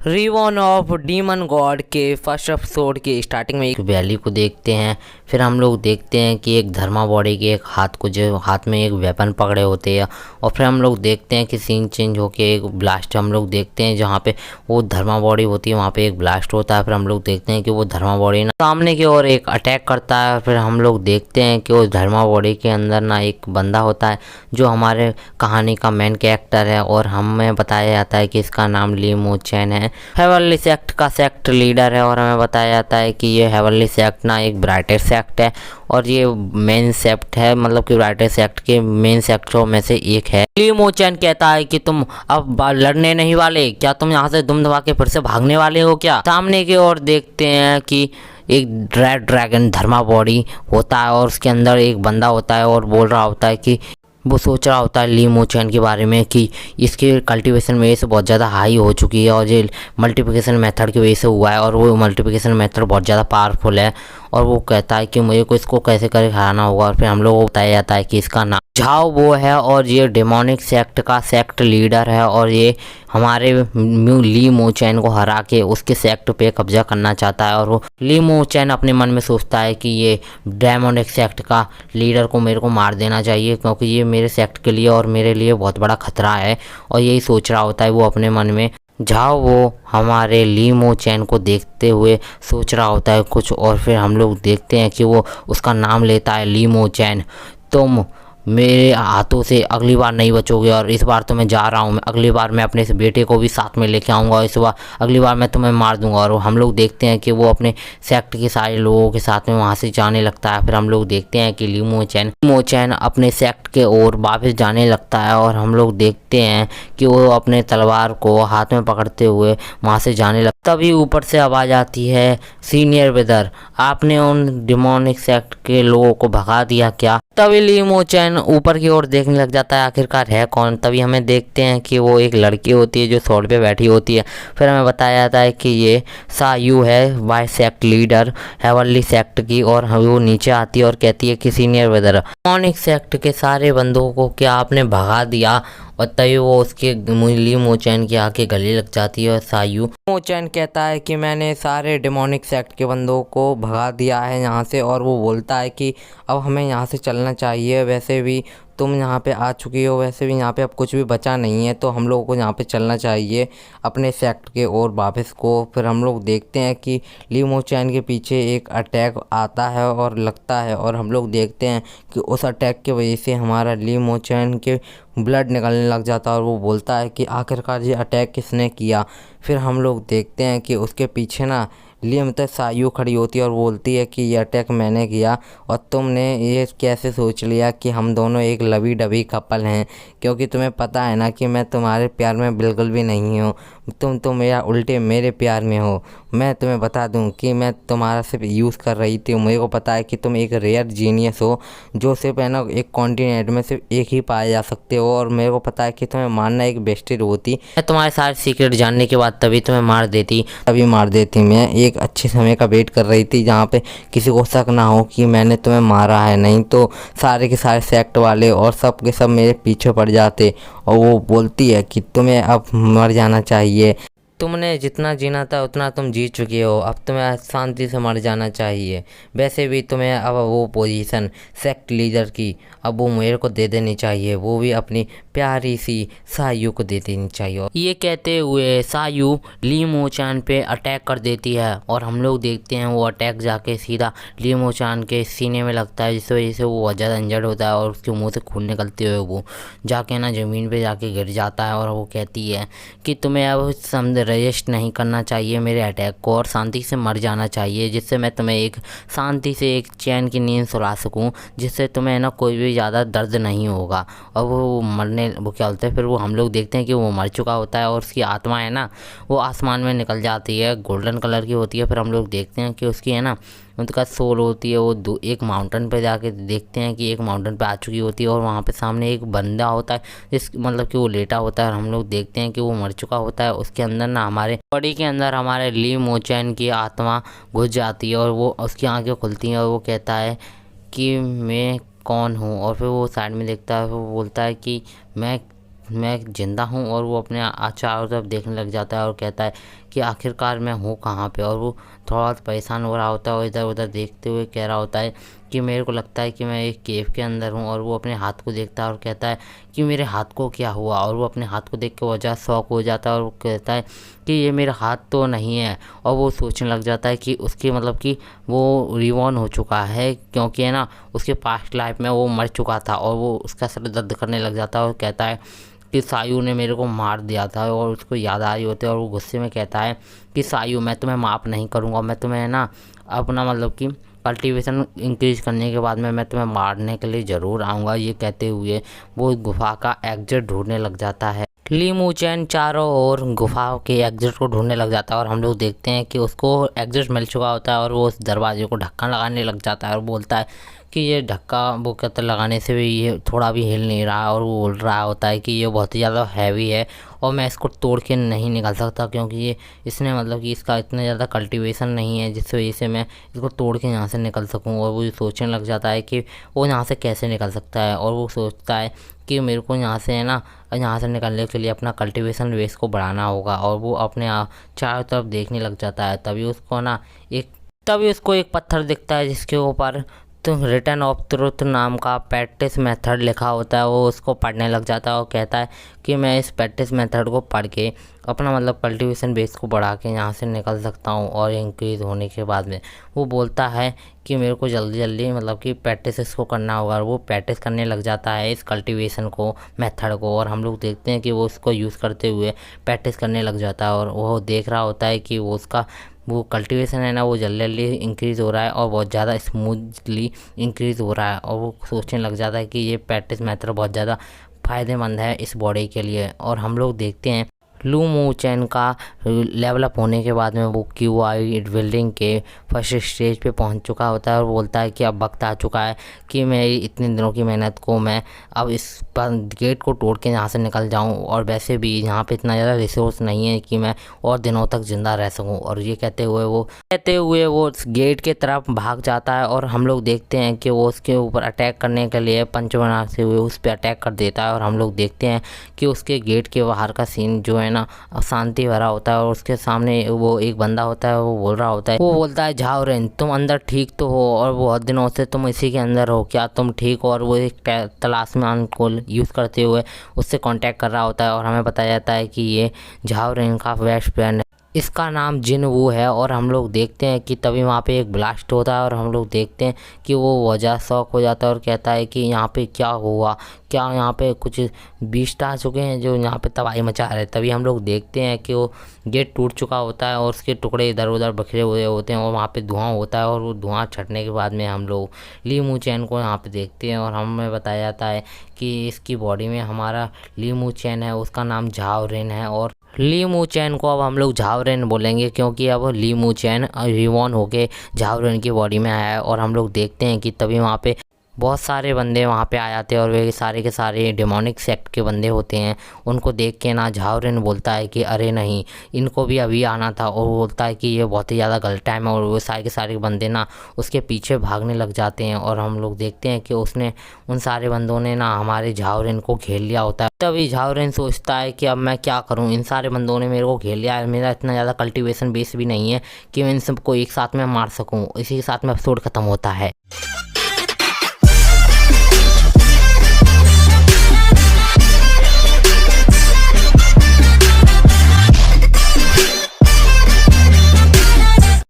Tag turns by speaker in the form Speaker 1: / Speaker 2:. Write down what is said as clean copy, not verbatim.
Speaker 1: रिवॉन of demon God के first episode के starting में एक वैली को देखते हैं। फिर हम लोग देखते हैं कि एक धर्मा बॉडी के एक हाथ को जो हाथ में एक वेपन पकड़े होते हैं। और फिर हम लोग देखते हैं कि सीन चेंज होके एक ब्लास्ट हम लोग देखते हैं जहाँ पे वो धर्मा बॉडी होती है वहाँ पे एक ब्लास्ट होता है। फिर हम लोग देखते हैं कि वो धर्मा बॉडी ना सामने की ओर एक अटैक करता है। फिर हम लोग देखते हैं कि उस धर्मा बॉडी के अंदर ना एक बंदा होता है जो हमारे कहानी का मेन कैरेक्टर है और हमें बताया जाता है कि इसका नाम ली मो चैन है। हेवनली सेक्ट का सेक्ट लीडर है और हमें बताया जाता है कि ये हेवनली सेक्ट ना एक ब्राइटेस्ट सेक्ट है और ये मेन सेक्ट है, मतलब कि ब्राइटेस्ट सेक्ट के मेन सेक्टरों में से एक है। ली मो चैन कहता है कि तुम अब लड़ने नहीं वाले, क्या तुम यहाँ से दुम दबा के फिर से भागने वाले हो क्या। सामने की ओर देखते हैं कि एक रेड ड्रैगन धर्मा बॉडी होता है और उसके अंदर एक बंदा होता है और बोल रहा होता है कि वो सोच रहा होता है ली मो चैन के बारे में कि इसके कल्टीवेशन में से बहुत ज़्यादा हाई हो चुकी है और ये मल्टीप्लिकेशन मेथड की वजह से हुआ है और वो मल्टीप्लिकेशन मेथड बहुत ज़्यादा पावरफुल है। और वो कहता है कि मुझे को इसको कैसे करके हराना होगा। और फिर हम लोगों को बताया जाता है कि इसका नाम झाओ वो है और ये डेमोनिक सेक्ट का सेक्ट लीडर है और ये हमारे ली मो चैन को हरा के उसके सेक्ट पे कब्जा करना चाहता है। और वो ली मो चैन अपने मन में सोचता है कि ये डेमोनिक सेक्ट का लीडर को मेरे को मार देना चाहिए क्योंकि ये मेरे सेक्ट के लिए और मेरे लिए बहुत बड़ा खतरा है। और यही सोच रहा होता है वो अपने मन में। झाओ वो हमारे ली मो चैन को देखते हुए सोच रहा होता है कुछ और फिर हम लोग देखते हैं कि वो उसका नाम लेता है ली मो चैन। तुम मेरे हाथों से अगली बार नहीं बचोगे और इस बार तो मैं जा रहा हूँ। अगली बार मैं अपने इस बेटे को भी साथ में लेके आऊँगा और इस बार अगली बार मैं तुम्हें मार दूंगा। और हम लोग देखते हैं कि वो अपने सेक्ट के सारे लोगों के साथ में वहाँ से जाने लगता है। फिर हम लोग देखते हैं कि ली मो चैन अपने सेक्ट के ओर वापस जाने लगता है और हम लोग देखते हैं कि वो अपने तलवार को हाथ में पकड़ते हुए वहाँ से जाने लगता। तभी ऊपर से आवाज़ आती है, सीनियर ब्रदर आपने उन डिमोनिक सेक्ट के लोगों को भगा दिया क्या। तभी ली मो चैन ऊपर की ओर देखने लग जाता है आखिरकार है कौन। तभी हमें देखते हैं कि वो एक लड़की होती है जो स्वॉर्ड पे बैठी होती है। फिर हमें बताया जाता है कि ये सायू है Y sect leader heavenly sect की। और वो नीचे आती है और कहती है कि सीनियर ब्रदर डिमोनिक सेक्ट के सारे बंदों को क्या आपने भगा दिया। और तभी वो उसके ली मो चैन के आके गले लग जाती है। और सायू मो चैन कहता है कि मैंने सारे डेमोनिक सेक्ट के बंदों को भगा दिया है यहाँ से। और वो बोलता है कि अब हमें यहाँ से चलना चाहिए, वैसे भी तुम यहाँ पे आ चुकी हो, वैसे भी यहाँ पे अब कुछ भी बचा नहीं है तो हम लोगों को यहाँ पे चलना चाहिए अपने सेक्ट के ओर वापस को। फिर हम लोग देखते हैं कि ली मो चैन के पीछे एक अटैक आता है और लगता है और हम लोग देखते हैं कि उस अटैक की वजह से हमारा ली मो चैन के ब्लड निकलने लग जाता है और वो बोलता है कि आखिरकार ये अटैक किसने किया। फिर हम लोग देखते हैं कि उसके पीछे ना मतलब सायू खड़ी होती है और बोलती है कि ये अटैक मैंने किया और तुमने ये कैसे सोच लिया कि हम दोनों एक लवी डबी कपल हैं, क्योंकि तुम्हें पता है ना कि मैं तुम्हारे प्यार में बिल्कुल भी नहीं हूँ, तुम तो मेरा उल्टे मेरे प्यार में हो। मैं तुम्हें बता दूं कि मैं तुम्हारा सिर्फ यूज़ कर रही थी। मुझे को पता है कि तुम एक रेयर जीनियस हो जो सिर्फ है ना एक कॉन्टिनेंट में सिर्फ एक ही पाए जा सकते हो। और मेरे को पता है कि तुम्हें मारना एक बेस्टेड होती, मैं तुम्हारे सारे सीक्रेट जानने के बाद तभी तुम्हें मार देती। मैं एक अच्छे समय का वेट कर रही थी जहाँ पे किसी को शक ना हो कि मैंने तुम्हें मारा है, नहीं तो सारे के सारे सेक्ट वाले और सब के सब मेरे पीछे पड़ जाते। और वो बोलती है कि तुम्हें अब मर जाना चाहिए, तुमने जितना जीना था उतना तुम जी चुके हो, अब तुम्हें शांति से मर जाना चाहिए। वैसे भी तुम्हें अब वो पोजीशन सेक्ट लीडर की अब वो मेरे को दे देनी चाहिए, वो भी अपनी प्यारी सी सायू को दे देनी चाहिए। ये कहते हुए सायू ली मो चैन पे अटैक कर देती है और हम लोग देखते हैं वो अटैक जाके सीधा ली मो चैन के सीने में लगता है, जिस वजह से वो बहुत ज़्यादा इंजर्ड होता है और उसके मुँह से खून निकलते हुए वो जाके ना ज़मीन पर जाके गिर जाता है। और वो कहती है कि तुम्हें अब रजिस्ट नहीं करना चाहिए मेरे अटैक को और शांति से मर जाना चाहिए, जिससे मैं तुम्हें एक शांति से एक चैन की नींद सुला सकूं, जिससे तुम्हें ना कोई भी ज़्यादा दर्द नहीं होगा। और वो क्या बोलते हैं, फिर वो हम लोग देखते हैं कि वो मर चुका होता है और उसकी आत्मा है ना वो आसमान में निकल जाती है, गोल्डन कलर की होती है। फिर हम लोग देखते हैं कि उसकी है ना उनका सोल होती है वो एक माउंटेन पे जाके देखते हैं कि एक माउंटेन पे आ चुकी होती है और वहाँ पे सामने एक बंदा होता है जिस मतलब कि वो लेटा होता है और हम लोग देखते हैं कि वो मर चुका होता है। उसके अंदर ना हमारे बॉडी के अंदर हमारे ली मो चैन की आत्मा घुस जाती है और वो उसकी आंखें खुलती हैं और वो कहता है कि मैं कौन हूँ। और फिर वो साइड में देखता है, वो बोलता है कि मैं मैं जिंदा हूँ। और वो अपने चारों तरफ देखने लग जाता है और कहता है कि आखिरकार मैं हूँ कहाँ पे। और वो थोड़ा परेशान हो रहा होता है और इधर उधर देखते हुए कह रहा होता है कि मेरे को लगता है कि मैं एक केव के अंदर हूँ। और वो अपने हाथ को देखता है और कहता है कि मेरे हाथ को क्या हुआ। और वो अपने हाथ को देख के वजह शॉक हो जाता है और वो कहता है कि ये मेरा हाथ तो नहीं है। और वो सोचने लग जाता है कि उसकी मतलब कि वो रिवॉर्न हो चुका है, क्योंकि है ना उसके पास्ट लाइफ में वो मर चुका था। और वो उसका सर दर्द करने लग जाता है और कहता है कि सायू ने मेरे को मार दिया था। और उसको याद आ रही होती है और वो गुस्से में कहता है कि सायू मैं तुम्हें माफ़ नहीं करूँगा, मैं तुम्हें ना अपना मतलब कि कल्टीवेशन इंक्रीज करने के बाद में मैं तुम्हें मारने के लिए ज़रूर आऊँगा। ये कहते हुए वो गुफा का एग्जिट ढूंढने लग जाता है। ली मुचेन चारों ओर गुफा के एग्जिट को ढूंढने लग जाता है और हम लोग देखते हैं कि उसको एग्जिट मिल चुका होता है। और वो उस दरवाजे को ढक्कन लगाने लग जाता है और बोलता है कि ये ढक्का वो कहते लगाने से भी ये थोड़ा भी हिल नहीं रहा। और वो बोल रहा होता है कि ये बहुत ही ज़्यादा हैवी है और मैं इसको तोड़ के नहीं निकल सकता, क्योंकि ये इसने मतलब कि इसका इतना ज़्यादा कल्टीवेशन नहीं है जिस वजह से मैं इसको तोड़ के यहाँ से निकल सकूँ। और वो सोचने लग जाता है कि वो यहाँ से कैसे निकल सकता है। और वो सोचता है कि मेरे को यहाँ से है ना यहाँ से निकलने के लिए अपना कल्टीवेशन वेस्ट को बढ़ाना होगा। और वो अपने चारों तरफ देखने लग जाता है। तभी उसको एक पत्थर दिखता है जिसके ऊपर तो रिटर्न ऑफ ट्रुथ नाम का प्रैक्टिस मेथड लिखा होता है। वो उसको पढ़ने लग जाता है और कहता है कि मैं इस प्रैक्टिस मेथड को पढ़ के अपना मतलब कल्टीवेशन बेस को बढ़ा के यहाँ से निकल सकता हूँ। और इंक्रीज़ होने के बाद में वो बोलता है कि मेरे को जल्दी जल्दी मतलब कि प्रैक्टिस इसको करना होगा। और वो प्रैक्टिस करने लग जाता है इस कल्टीवेशन को मेथड को। और हम लोग देखते हैं कि वो उसको यूज़ करते हुए प्रैक्टिस करने लग जाता है। और वो देख रहा होता है कि वो कल्टीवेशन है ना वो जल्दी जल्दी इंक्रीज़ हो रहा है और बहुत ज़्यादा स्मूथली इंक्रीज़ हो रहा है। और वो सोचने लग जाता है कि ये प्रैक्टिस मेथड बहुत ज़्यादा फ़ायदेमंद है इस बॉडी के लिए। और हम लोग देखते हैं लू मुचेन का लेवल अप होने के बाद में वो QI बिल्डिंग के फर्स्ट स्टेज पे पहुंच चुका होता है। और बोलता है कि अब वक्त आ चुका है कि मेरी इतने दिनों की मेहनत को मैं अब इस गेट को तोड़ के यहाँ से निकल जाऊं। और वैसे भी यहाँ पे इतना ज़्यादा रिसोर्स नहीं है कि मैं और दिनों तक ज़िंदा रह सकूं। और ये कहते हुए वो उस गेट के तरफ भाग जाता है। और हम लोग देखते हैं कि वो उसके ऊपर अटैक करने के लिए पंच बनाते हुए उस पर अटैक कर देता है। और हम लोग देखते हैं कि उसके गेट के बाहर का सीन जो है ना शांति भरा होता है। और उसके सामने वो एक बंदा होता है, वो बोलता है झाओ रेन तुम अंदर ठीक तो हो, और बहुत दिनों से तुम इसी के अंदर हो, क्या तुम ठीक हो। और वो एक तलाश में को यूज़ करते हुए उससे कांटेक्ट कर रहा होता है। और हमें बताया जाता है कि ये झाओ रेन का बेस्ट फ्रेंड है, इसका नाम जिन वू है। और हम लोग देखते हैं कि तभी वहाँ पे एक ब्लास्ट होता है। और हम लोग देखते हैं कि वो वजह शॉक हो जाता है और कहता है कि यहाँ पे क्या हुआ, क्या यहाँ पे कुछ बीस्ट आ चुके हैं जो यहाँ पे तबाही मचा रहे हैं। तभी हम लोग देखते हैं कि वो गेट टूट चुका होता है और उसके टुकड़े इधर उधर बिखरे हुए होते हैं और वहाँ पे धुआं होता है। और वो धुआं छटने के बाद में हम लोग ली मुचेन को यहाँ पे देखते हैं। और हमें बताया जाता है कि इसकी बॉडी में हमारा ली मुचेन है, उसका नाम झाओ रेन है। और ली मुचेन को अब हम लोग झाओ रेन बोलेंगे, क्योंकि अब ली मुचेन रिवॉर्न होके झाओ रेन की बॉडी में आया है। और हम लोग देखते हैं कि तभी वहाँ पे बहुत सारे बंदे वहाँ पे आ जाते हैं और वे सारे के सारे डेमोनिक सेक्ट के बंदे होते हैं। उनको देख के ना झाओ रेन बोलता है कि अरे नहीं, इनको भी अभी आना था। और वो बोलता है कि ये बहुत ही ज़्यादा गलत टाइम है। और वो सारे के सारे बंदे ना उसके पीछे भागने लग जाते हैं। और हम लोग देखते हैं कि उसने उन सारे बंदों ने ना हमारे झाओ रेन को घेर लिया होता है। तभी झाओ रेन सोचता है कि अब मैं क्या करूं, इन सारे बंदों ने मेरे को घेर लिया है, मेरा इतना ज़्यादा कल्टीवेशन बेस भी नहीं है कि मैं इन सबको एक साथ में मार सकूं। इसी के साथ में एपिसोड ख़त्म होता है।